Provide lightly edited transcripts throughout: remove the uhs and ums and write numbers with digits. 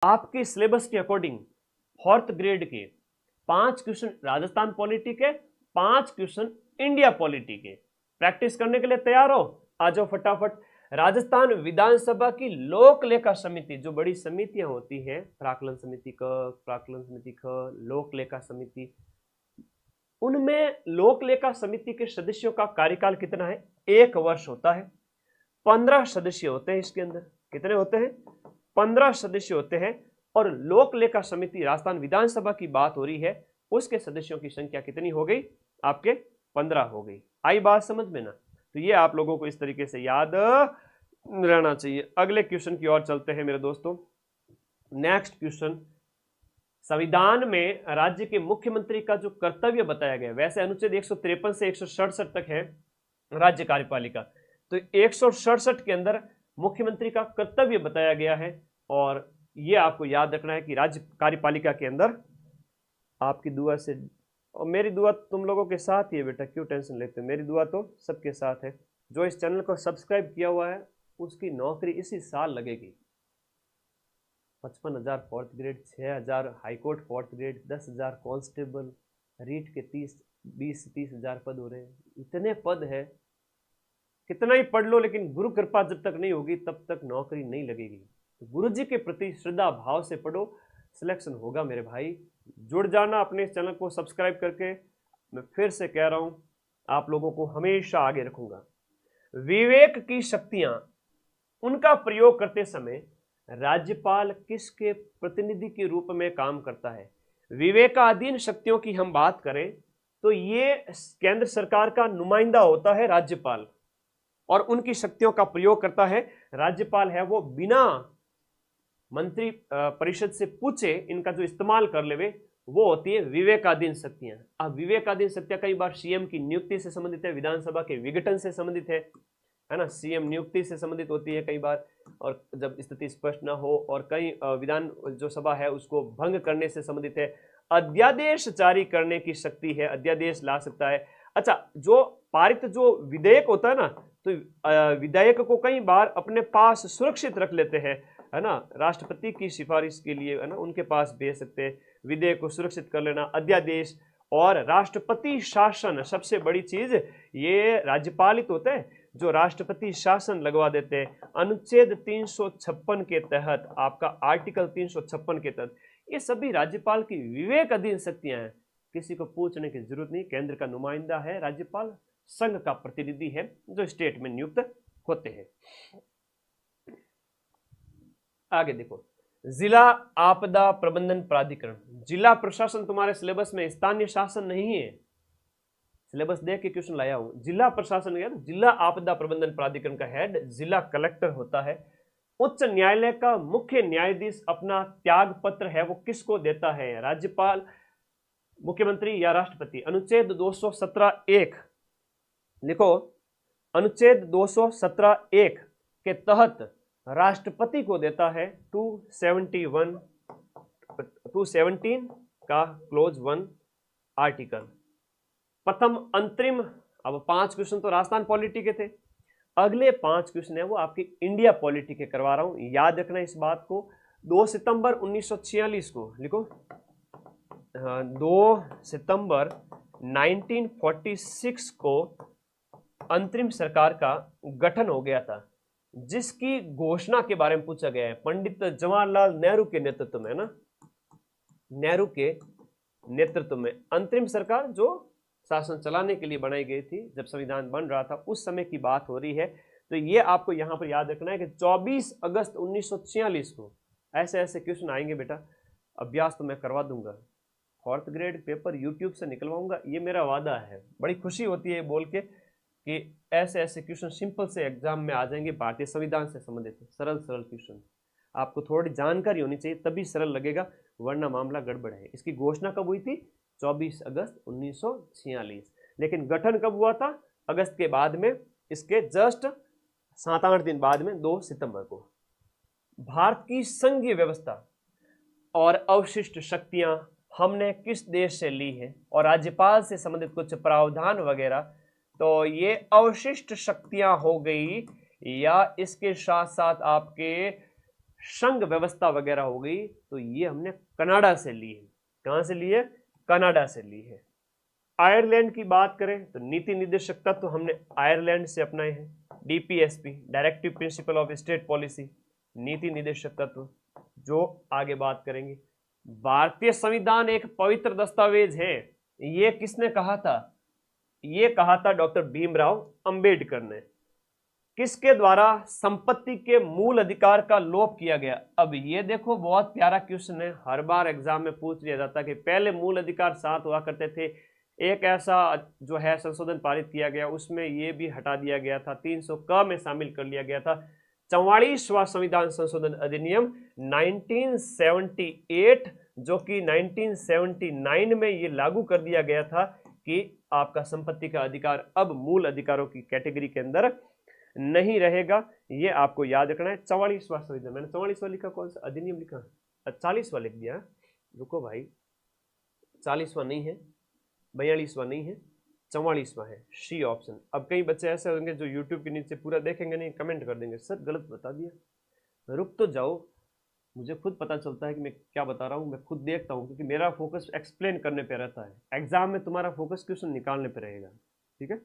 आपके सिलेबस के according 4th grade के 5 क्वेश्चन राजस्थान पॉलिटी के, 5 क्वेश्चन इंडिया पॉलिटी के। प्रैक्टिस करने के लिए तैयार हो? आ जाओ फटाफट। राजस्थान विधानसभा की लोक लेखा समिति, जो बड़ी समितियां होती हैं, प्राक्कलन समिति क, प्राक्कलन समिति ख, लोक लेखा समिति, उनमें लोक लेखा समिति के सदस्यों का कार्यकाल कितना है? 1 वर्ष होता है। 15 सदस्य होते हैं इसके अंदर। कितने होते हैं? 15 सदस्य होते हैं। और लोक लेखा समिति राजस्थान विधानसभा की बात हो रही है, उसके सदस्यों की संख्या कितनी हो गई? आपके 15 हो गई। आई बात समझ में ना? तो ये आप लोगों को इस तरीके से याद रहना चाहिए। अगले क्वेश्चन की ओर चलते हैं मेरे दोस्तों। नेक्स्ट क्वेश्चन, संविधान में राज्य के मुख्यमंत्री का जो कर्तव्य बताया गया, वैसे अनुच्छेद 153 से 167 तक है राज्य कार्यपालिका, तो 167 के अंदर मुख्यमंत्री का कर्तव्य बताया गया है। और ये आपको याद रखना है कि राज्य कार्यपालिका के अंदर आपकी दुआ से, और मेरी दुआ तुम लोगों के साथ ही है बेटा, क्यों टेंशन लेते हो? मेरी दुआ तो सबके साथ है। जो इस चैनल को सब्सक्राइब किया हुआ है उसकी नौकरी इसी साल लगेगी। 55,000 4th grade, 6,000 high court 4th grade, 10,000 constable, REET के 20-30 हजार पद हो रहे हैं। इतने पद है, कितना ही पढ़ लो, लेकिन गुरु कृपा जब तक नहीं होगी तब तक नौकरी नहीं लगेगी। तो गुरु जी के प्रति श्रद्धा भाव से पढ़ो, सिलेक्शन होगा मेरे भाई। जुड़ जाना अपने इस चैनल को सब्सक्राइब करके। मैं फिर से कह रहा हूं, आप लोगों को हमेशा आगे रखूंगा। विवेक की शक्तियां, उनका प्रयोग करते समय राज्यपाल किसके प्रतिनिधि के रूप में काम करता है? विवेकाधीन शक्तियों की हम बात करें तो ये केंद्र सरकार का नुमाइंदा होता है राज्यपाल, और उनकी शक्तियों का प्रयोग करता है राज्यपाल। है वो बिना मंत्री परिषद से पूछे इनका जो इस्तेमाल कर लेवे, वो होती है विवेकाधीन शक्तियां। अब विवेकाधीन शक्तियां कई बार सीएम की नियुक्ति से संबंधित है, विधानसभा के विघटन से संबंधित है ना, सीएम नियुक्ति से संबंधित होती है कई बार, और जब स्थिति स्पष्ट ना हो, और कई विधान जो सभा है उसको भंग करने से संबंधित है। अध्यादेश जारी करने की शक्ति है, अध्यादेश ला सकता है। अच्छा, जो पारित जो विधेयक होता है ना, तो विधेयक को कई बार अपने पास सुरक्षित रख लेते हैं, है ना, राष्ट्रपति की सिफारिश के लिए, है ना, उनके पास भेज सकते हैं। विधेयक को सुरक्षित कर लेना, अध्यादेश। और राष्ट्रपति शासन, सबसे बड़ी चीज ये राज्यपालित होते हैं, जो राष्ट्रपति शासन लगवा देते हैं अनुच्छेद 356 के तहत, आपका आर्टिकल 356 के तहत। ये सभी राज्यपाल की विवेक अधीन शक्तियां हैं, किसी को पूछने की जरूरत नहीं। केंद्र का नुमाइंदा है राज्यपाल, संघ का प्रतिनिधि है जो स्टेट में नियुक्त होते हैं। आगे देखो, जिला आपदा प्रबंधन प्राधिकरण। जिला प्रशासन तुम्हारे सिलेबस में स्थानीय शासन नहीं है, सिलेबस देख के क्वेश्चन लाया हूं। जिला प्रशासन है, जिला आपदा प्रबंधन प्राधिकरण का हेड जिला कलेक्टर होता है। उच्च न्यायालय का मुख्य न्यायाधीश अपना त्याग पत्र है वो किसको देता है? राज्यपाल, मुख्यमंत्री या राष्ट्रपति? अनुच्छेद 217(1) लिखो, अनुच्छेद 217(1) के तहत राष्ट्रपति को देता है 217 का क्लोज 1 आर्टिकल। प्रथम अंतरिम। अब 5 क्वेश्चन तो राजस्थान पॉलिटी के थे, अगले 5 क्वेश्चन है वो आपकी इंडिया पॉलिटी के करवा रहा हूं, याद रखना इस बात को। 2 सितंबर 1946 को लिखो, 2 सितंबर 1946 को अंतरिम सरकार का गठन हो गया था, जिसकी घोषणा के बारे में पूछा गया है। पंडित जवाहरलाल नेहरू के नेतृत्व में, ना, नेहरू के नेतृत्व में अंतरिम सरकार जो शासन चलाने के लिए बनाई गई थी, जब संविधान बन रहा था उस समय की बात हो रही है। तो ये आपको यहां पर याद रखना है कि 24 अगस्त 1946 को ऐसे ऐसे क्वेश्चन आएंगे बेटा। अभ्यास तो मैं करवा दूंगा, 4th ग्रेड पेपर यूट्यूब से निकलवाऊंगा, ये मेरा वादा है। बड़ी खुशी होती है बोल के कि ऐसे ऐसे क्वेश्चन सिंपल से एग्जाम में आ जाएंगे, भारतीय संविधान से संबंधित सरल सरल क्वेश्चन। आपको थोड़ी जानकारी होनी चाहिए तभी सरल लगेगा, वरना मामला गड़बड़ है। इसकी घोषणा कब हुई थी? 24 अगस्त 1946। लेकिन गठन कब हुआ था? अगस्त के बाद में, इसके जस्ट 7-8 दिन बाद में 2 सितंबर को। भारत की संघीय व्यवस्था और अवशिष्ट शक्तियां हमने किस देश से ली है, और राज्यपाल से संबंधित कुछ प्रावधान वगैरह, तो ये अवशिष्ट शक्तियां हो गई, या इसके साथ साथ आपके संघ व्यवस्था वगैरह हो गई, तो ये हमने कनाडा से ली है। कहां से ली है? कनाडा से ली है। आयरलैंड की बात करें तो नीति निर्देशक तत्व हमने आयरलैंड से अपनाए हैं। DPSP, directive principle of state policy, नीति निर्देशक तत्व जो आगे बात करेंगे। भारतीय संविधान एक पवित्र दस्तावेज है, ये किसने कहा था? ये कहा था डॉक्टर भीमराव अंबेडकर ने। किसके द्वारा संपत्ति के मूल अधिकार का लोप किया गया? अब ये देखो बहुत प्यारा क्वेश्चन है, हर बार एग्जाम में पूछ लिया जाता है कि पहले मूल अधिकार 7 हुआ करते थे, एक ऐसा जो है संशोधन पारित किया गया, उसमें ये भी हटा दिया गया था, 300 क में शामिल कर लिया गया था। 44वां संविधान संशोधन अधिनियम 1978, जो कि 1979 में ये लागू कर दिया गया था कि आपका संपत्ति का अधिकार अब मूल अधिकारों की कैटेगरी के अंदर नहीं रहेगा। ये आपको याद रखना है। 44वां संविधान, मैंने 44वां लिखा, कौन सा अधिनियम लिखा? 40वां लिख दिया। रुको भाई, 40वां नहीं है, 42वां नहीं है, 44वां है, सी ऑप्शन। अब कई बच्चे ऐसे होंगे जो यूट्यूब के नीचे पूरा देखेंगे नहीं, कमेंट कर देंगे सर गलत बता दिया। रुक तो जाओ, मुझे खुद पता चलता है कि मैं क्या बता रहा हूँ, मैं खुद देखता हूँ, क्योंकि मेरा फोकस एक्सप्लेन करने पे रहता है। एग्जाम में तुम्हारा फोकस क्वेश्चन निकालने पे रहेगा, ठीक है।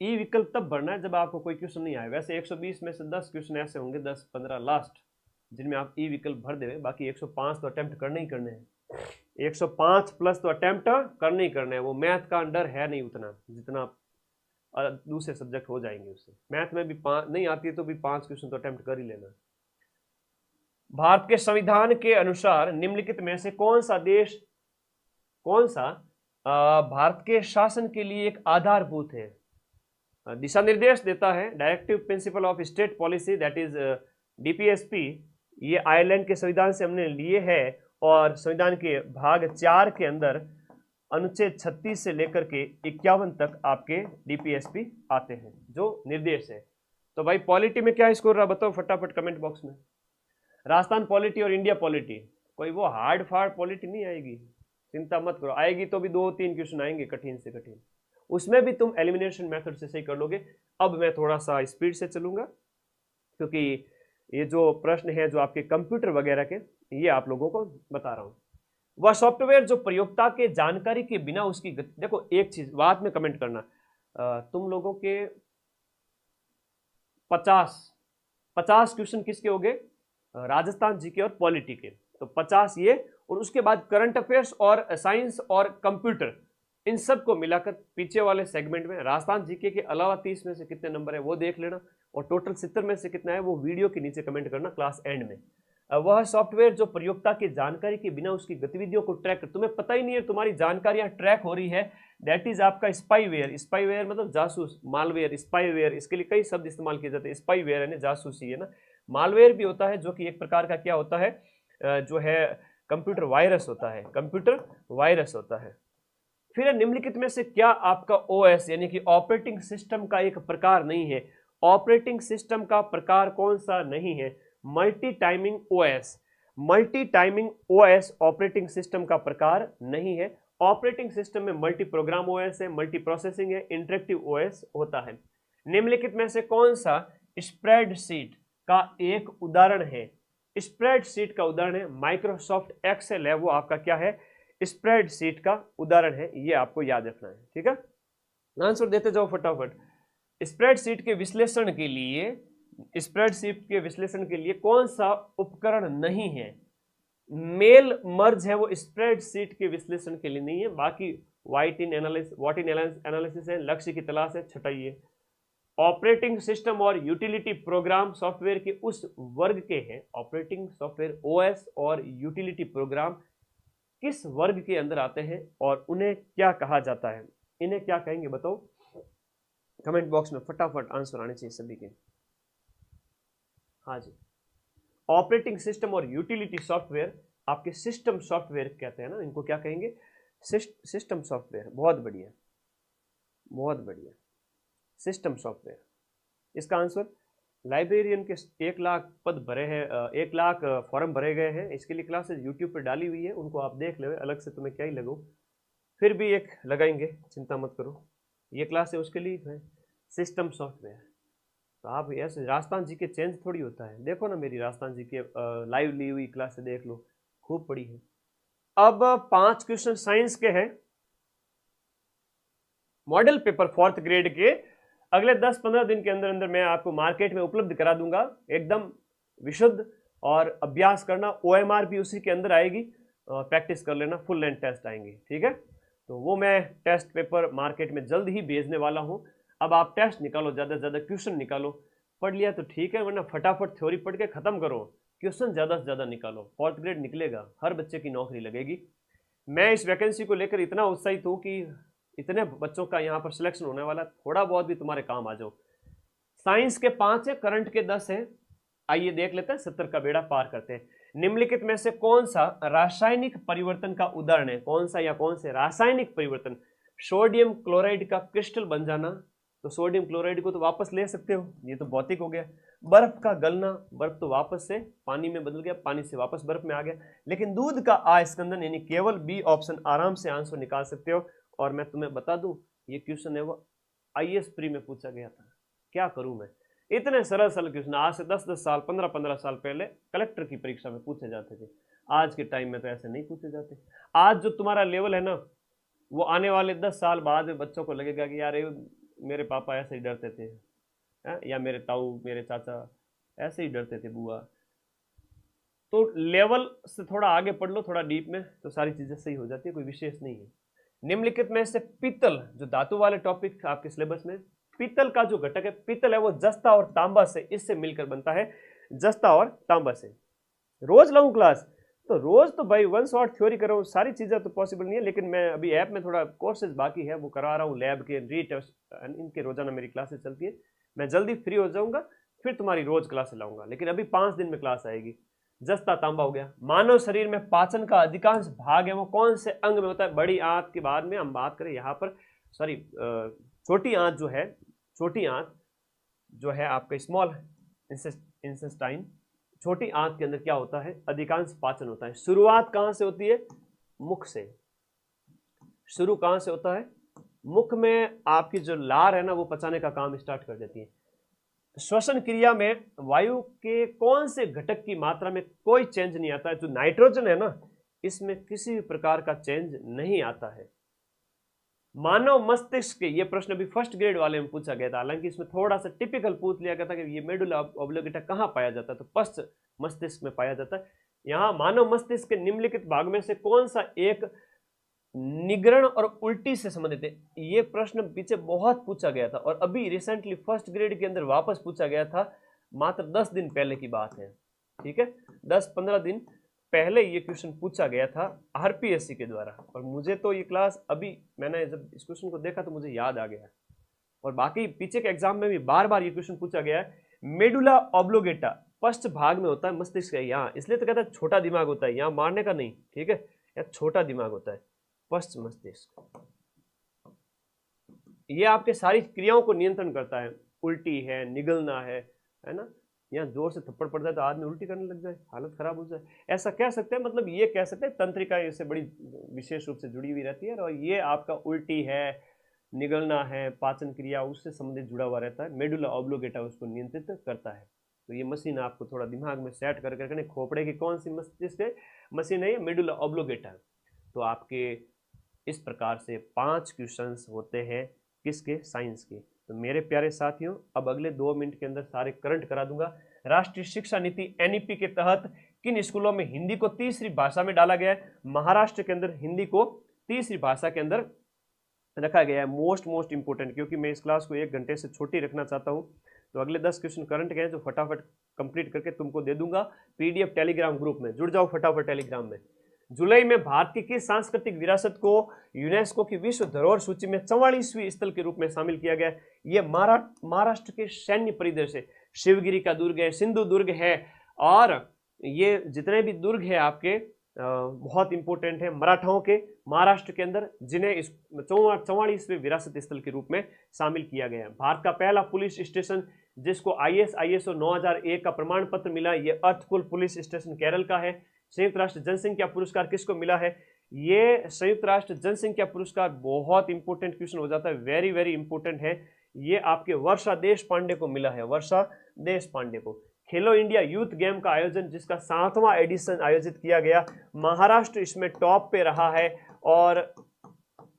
ई विकल्प तब भरना है जब आपको कोई क्वेश्चन नहीं आए। वैसे 120 में से 10 क्वेश्चन ऐसे होंगे, 10-15 लास्ट, जिनमें आप ई विकल्प भर देवे, बाकी 105 तो अटेम्प्ट करने ही करने हैं। 105 प्लस तो अटेम्प्ट करने ही करने हैं। वो मैथ का डर है नहीं उतना जितना दूसरे सब्जेक्ट हो जाएंगे उससे। मैथ में भी 5 नहीं आती है तो भी 5 क्वेश्चन तो अटेम्प्ट कर ही लेना। भारत के संविधान के अनुसार निम्नलिखित में से कौन सा भारत के शासन के लिए एक आधारभूत है, दिशा निर्देश देता है? Directive principle of state policy, that is DPSP, ये आयरलैंड के संविधान से हमने लिए है, और संविधान के भाग 4 के अंदर अनुच्छेद 36 से लेकर के 51 तक आपके डीपीएसपी आते हैं जो निर्देश है। तो भाई पॉलिटी में क्या स्कोर रहा बताओ फटाफट कमेंट बॉक्स में। राजस्थान पॉलिटी और इंडिया पॉलिटी, कोई वो हार्ड फार्ड पॉलिटी नहीं आएगी, चिंता मत करो। आएगी तो भी 2-3 क्वेश्चन आएंगे कठिन से कठिन, उसमें भी तुम एलिमिनेशन मेथड से सही कर लोगे। अब मैं थोड़ा सा स्पीड से चलूंगा, क्योंकि ये जो प्रश्न है जो आपके कंप्यूटर वगैरह के, ये आप लोगों को बता रहा हूं। वह सॉफ्टवेयर जो प्रयोक्ता के जानकारी के बिना उसकी देखो एक चीज बाद में कमेंट करना, तुम लोगों के 50 क्वेश्चन किसके हो गए? राजस्थान जीके और पॉलिटी के, तो 50 ये, और उसके बाद करंट अफेयर्स और साइंस और कंप्यूटर, इन सब को मिलाकर पीछे वाले सेगमेंट में राजस्थान जीके के अलावा 30 में से कितने नंबर है वो देख लेना, और टोटल 70 में से कितना है वो वीडियो के नीचे कमेंट करना क्लास एंड में। वह सॉफ्टवेयर जो प्रयोक्ता की जानकारी के बिना उसकी गतिविधियों को ट्रैक कर, तुम्हें पता ही नहीं है तुम्हारी जानकारियां ट्रैक हो रही है, दैट इज आपका स्पाईवेयर। स्पाईवेयर मतलब जासूस, मालवेयर, स्पाईवेयर, इसके लिए कई शब्द इस्तेमाल किए जाते हैं। स्पाईवेयर है ना, जासूसी है ना। मालवेयर भी होता है जो कि एक प्रकार का क्या होता है, जो है कंप्यूटर वायरस होता है, कंप्यूटर वायरस होता है। फिर निम्नलिखित में से क्या आपका ओएस यानी कि ऑपरेटिंग सिस्टम का एक प्रकार नहीं है? ऑपरेटिंग सिस्टम का प्रकार कौन सा नहीं है? Multi timing OS. Multi timing OS operating system का प्रकार नहीं है। ऑपरेटिंग सिस्टम में मल्टी प्रोग्राम ओएस है, मल्टी प्रोसेसिंग है, इंटरेक्टिव ओएस होता है। निम्नलिखित में से कौन सा स्प्रेडशीट का एक उदाहरण है? स्प्रेडशीट का उदाहरण है माइक्रोसॉफ्ट एक्सेल है, वो आपका क्या है? स्प्रेडशीट का उदाहरण है, ये आपको याद रखना है, ठीक है। आंसर देते जाओ फटाफट। स्प्रेडशीट के विश्लेषण के लिए, स्प्रेडशीट के विश्लेषण के लिए कौन सा उपकरण नहीं है? मेल मर्ज है, वो स्प्रेडशीट के विश्लेषण के लिए नहीं है। बाकी व्हाट-इन एनालिसिस है, लक्ष्य की तलाश है, छटाइए। ऑपरेटिंग सिस्टम और यूटिलिटी प्रोग्राम सॉफ्टवेयर के उस वर्ग के हैं। ऑपरेटिंग सॉफ्टवेयर ओएस और यूटिलिटी प्रोग्राम किस वर्ग के अंदर आते हैं और उन्हें क्या कहा जाता है? इन्हें क्या कहेंगे बताओ कमेंट बॉक्स में, फटाफट आंसर आने चाहिए सभी के। हाँ जी, ऑपरेटिंग सिस्टम और यूटिलिटी सॉफ्टवेयर आपके सिस्टम सॉफ्टवेयर कहते हैं ना, इनको क्या कहेंगे? System software. बहुत बढ़िया, बहुत बढ़िया, सिस्टम सॉफ्टवेयर। इसका आंसर लाइब्रेरियन के 1 लाख पद भरे हैं, 1 लाख फॉर्म भरे गए हैं। इसके लिए क्लासेस यूट्यूब पे डाली हुई है, उनको आप देख ले, अलग से तुम्हें क्या ही लगो, फिर भी एक लगाएंगे, चिंता मत करो। ये क्लास है उसके लिए है, सिस्टम सॉफ्टवेयर। तो आप ऐसे राजस्थान जी के चेंज थोड़ी होता है, देखो ना मेरी राजस्थान जी के लाइव ली हुई क्लास से देख लो, खूब पड़ी है। अब 5 क्वेश्चन साइंस के हैं, मॉडल पेपर 4th ग्रेड के। अगले 10-15 दिन के अंदर अंदर मैं आपको मार्केट में उपलब्ध करा दूंगा, एकदम विशुद्ध। और अभ्यास करना, OMR भी उसी के अंदर आएगी, प्रैक्टिस कर लेना, फुल लेंथ टेस्ट आएंगे, ठीक है। तो वो मैं टेस्ट पेपर मार्केट में जल्द ही भेजने वाला हूँ। अब आप टेस्ट निकालो, ज़्यादा से ज़्यादा क्वेश्चन निकालो, पढ़ लिया तो ठीक है, वरना फटाफट थ्योरी पढ़ के ख़त्म करो, क्वेश्चन ज़्यादा से ज़्यादा निकालो, 4th ग्रेड निकलेगा, हर बच्चे की नौकरी लगेगी। मैं इस वैकेंसी को लेकर इतना उत्साहित हूँ कि इतने बच्चों का यहाँ पर सिलेक्शन होने वाला, थोड़ा बहुत भी तुम्हारे काम आ जाओ। साइंस के 5 है, करंट के 10 है। आइए देख लेते हैं, 70 का बेड़ा पार करते हैं। निम्नलिखित में से कौन सा रासायनिक परिवर्तन का उदाहरण है, कौन सा या कौन से रासायनिक परिवर्तन? सोडियम क्लोराइड का क्रिस्टल बन जाना, तो सोडियम क्लोराइड को तो वापस ले सकते हो, ये तो भौतिक हो गया। बर्फ का गलना, बर्फ तो वापस से पानी में बदल गया, पानी से वापस बर्फ में आ गया। लेकिन दूध का आस्कंदन, यानी केवल बी ऑप्शन आराम से आंसर निकाल सकते हो। और मैं तुम्हें बता दूं, ये क्वेश्चन है वो IAS प्री में पूछा गया था। क्या करूं मैं, इतने सरल सरल क्वेश्चन आज से 10-10 साल 15-15 साल पहले कलेक्टर की परीक्षा में पूछे जाते थे। आज के टाइम में तो ऐसे नहीं पूछे जाते। आज जो तुम्हारा लेवल है ना, वो आने वाले 10 साल बाद में बच्चों को लगेगा कि यार मेरे पापा ऐसे ही डरते थे, या मेरे ताऊ मेरे चाचा ऐसे ही डरते थे, बुआ। तो लेवल से थोड़ा आगे पढ़ लो, थोड़ा डीप में, तो सारी चीजें सही हो जाती है, कोई विशेष नहीं है। निम्नलिखित में से पीतल, जो धातु वाले टॉपिक आपके सिलेबस में, पीतल का जो घटक है, पीतल है वो जस्ता और तांबा से, इससे मिलकर बनता है, जस्ता और तांबा से। रोज लाऊं क्लास, तो रोज तो भाई 1 शॉट थ्योरी करो, सारी चीजें तो पॉसिबल नहीं है, लेकिन मैं अभी ऐप में थोड़ा कोर्सेज बाकी है, वो करा रहा हूँ, लैब के रीटेस्ट, इनके रोजाना मेरी क्लासेस चलती है। मैं जल्दी फ्री हो जाऊंगा, फिर तुम्हारी रोज क्लास लाऊंगा, लेकिन अभी 5 दिन में क्लास आएगी। जस्ता तांबा हो गया। मानव शरीर में पाचन का अधिकांश भाग है वो कौन से अंग में होता है? बड़ी आंत के बाद में हम बात करें यहाँ पर, सॉरी, छोटी आंत जो है, छोटी आंत जो है आपका स्मॉल इंटेस्टाइन, छोटी आंत के अंदर क्या होता है? अधिकांश पाचन होता है। शुरुआत कहां से होती है? मुख से। शुरू कहां से होता है? मुख में आपकी जो लार है ना, वो पचाने का काम स्टार्ट कर देती है। श्वसन क्रिया में वायु के कौन से घटक की मात्रा में कोई चेंज नहीं आता है? जो नाइट्रोजन है ना, इसमें किसी भी प्रकार का चेंज नहीं आता है। मानव मस्तिष्क के, ये प्रश्न भी 1st ग्रेड वाले में पूछा गया था, हालांकि इसमें थोड़ा सा टिपिकल पूछ लिया गया था कि ये मेडुला ऑब्लिंगेटा कहाँ पाया जाता है, तो पश्च मस्तिष्क में पाया जाता है। यहाँ मानव मस्तिष्क के निम्नलिखित भाग में से कौन सा एक निगरण और उल्टी से संबंधित है? ये प्रश्न पीछे बहुत पूछा गया था, और अभी रिसेंटली 1st ग्रेड के अंदर वापस पूछा गया था, मात्र 10 दिन पहले की बात है, ठीक है, 10-15 दिन पहले ये क्वेश्चन पूछा गया था RPSC के द्वारा। और मुझे तो ये क्लास, अभी मैंने जब इस क्वेश्चन को देखा तो मुझे याद आ गया, और बाकी पीछे के एग्जाम में भी बार बार ये क्वेश्चन पूछा गया है। मेडुला ऑब्लिंगेटा पश्च भाग में होता है, मस्तिष्क है यहाँ, इसलिए तो कहता है छोटा दिमाग होता है, यहाँ मारने का नहीं, ठीक है, यहाँ छोटा दिमाग होता है, पश्च मस्तिष्क। ये आपके सारी क्रियाओं को नियंत्रण करता है, उल्टी है, निगलना है ना, यहाँ जोर से थप्पड़ पड़ जाए तो आदमी उल्टी करने लग जाए, हालत खराब हो जाए, ऐसा कह सकते हैं। मतलब ये कह सकते हैं तंत्रिका इससे बड़ी विशेष रूप से जुड़ी हुई रहती है, और ये आपका उल्टी है, निगलना है, पाचन क्रिया उससे संबंधित जुड़ा हुआ रहता है। मेडुला ऑब्लिंगेटा उसको नियंत्रित करता है। तो ये मशीन आपको थोड़ा दिमाग में सेट कर करके, खोपड़े की कौन सी मस्तिष्क है मशीन है, ये मेडुला ऑब्लिंगेटा। तो आपके इस प्रकार से 5 क्वेश्चंस होते हैं, किसके? साइंस के। तो मेरे प्यारे साथियों, अब अगले 2 मिनट के अंदर सारे करंट करा दूंगा। राष्ट्रीय शिक्षा नीति NEP के तहत किन स्कूलों में हिंदी को तीसरी भाषा में डाला गया है? महाराष्ट्र के अंदर हिंदी को तीसरी भाषा के अंदर रखा गया है। मोस्ट इंपोर्टेंट, क्योंकि मैं इस क्लास को 1 घंटे से छोटी रखना चाहता हूं, तो अगले 10 क्वेश्चन करंट के हैं जो फटाफट कंप्लीट करके तुमको दे दूंगा PDF टेलीग्राम ग्रुप में। जुड़ जाओ फटाफट टेलीग्राम में। जुलाई में भारत की किस सांस्कृतिक विरासत को यूनेस्को की विश्व धरोहर सूची में 44वीं स्थल के रूप में शामिल किया गया? ये महाराष्ट्र के सैन्य परिदृश्य, शिवगिरी का दुर्ग है, सिंधु दुर्ग है, और ये जितने भी दुर्ग है आपके बहुत इंपॉर्टेंट है मराठाओं के महाराष्ट्र के अंदर, जिन्हें इस 44वें विरासत स्थल के रूप में शामिल किया गया है। भारत का पहला पुलिस स्टेशन जिसको ISO 9001 का प्रमाण पत्र मिला, ये अर्थकुल पुलिस स्टेशन केरल का है। संयुक्त राष्ट्र जनसंख्या पुरस्कार किसको मिला है? ये संयुक्त राष्ट्र जनसंख्या पुरस्कार बहुत इंपॉर्टेंट क्वेश्चन हो जाता है, वेरी इंपॉर्टेंट है। ये आपके वर्षा देश पांडे को मिला है, वर्षा देश पांडे को। खेलो इंडिया यूथ गेम का आयोजन जिसका 7वां एडिशन आयोजित किया गया, महाराष्ट्र इसमें टॉप पे रहा है और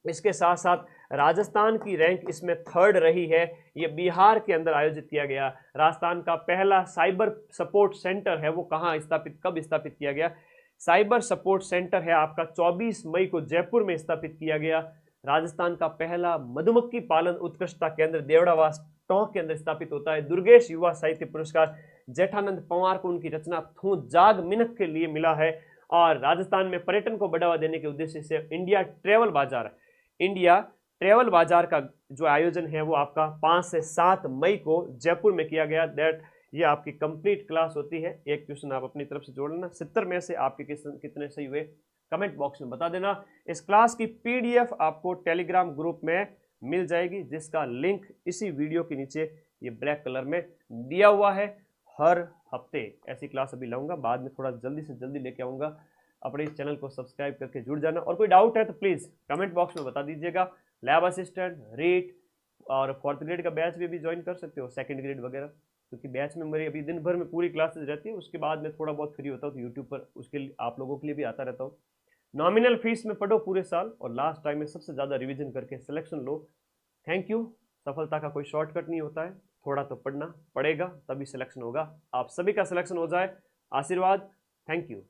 इसके साथ साथ राजस्थान की रैंक इसमें 3rd रही है। ये बिहार के अंदर आयोजित किया गया। राजस्थान का पहला साइबर सपोर्ट सेंटर है वो कहाँ स्थापित, कब स्थापित किया गया? साइबर सपोर्ट सेंटर है आपका 24 मई को जयपुर में स्थापित किया गया। राजस्थान का पहला मधुमक्खी पालन उत्कृष्टता केंद्र देवड़ावास टोंक के अंदर स्थापित होता है। दुर्गेश युवा साहित्य पुरस्कार जेठानंद पवार को उनकी रचना थू जाग मिनक के लिए मिला है। और राजस्थान में पर्यटन को बढ़ावा देने के उद्देश्य से इंडिया ट्रेवल बाजार का जो आयोजन है वो आपका 5 से 7 मई को जयपुर में किया गया। दैट ये आपकी कंप्लीट क्लास होती है। एक क्वेश्चन आप अपनी तरफ से जोड़ लेना। 70 में से आपके कितने सही हुए कमेंट बॉक्स में बता देना। इस क्लास की पीडीएफ आपको टेलीग्राम ग्रुप में मिल जाएगी जिसका लिंक इसी वीडियो के नीचे ये ब्लैक कलर में दिया हुआ है। हर हफ्ते ऐसी क्लास अभी लाऊंगा, बाद में थोड़ा जल्दी से जल्दी लेके आऊंगा। अपने इस चैनल को सब्सक्राइब करके जुड़ जाना और कोई डाउट है तो प्लीज़ कमेंट बॉक्स में बता दीजिएगा। लैब असिस्टेंट, रीट और 4th ग्रेड का बैच भी ज्वाइन कर सकते हो, 2nd ग्रेड वगैरह, क्योंकि बैच में मेरी अभी दिन भर में पूरी क्लासेज रहती है। उसके बाद में थोड़ा बहुत फ्री होता हूँ तो यूट्यूब पर उसके लिए आप लोगों के लिए भी आता रहता हूँ। नॉमिनल फीस में पढ़ो पूरे साल और लास्ट टाइम में सबसे ज़्यादा रिविजन करके सिलेक्शन लो। Thank you. सफलता का कोई शॉर्टकट नहीं होता है, थोड़ा तो पढ़ना पड़ेगा तभी सिलेक्शन होगा। आप सभी का सिलेक्शन हो जाए, आशीर्वाद। Thank you.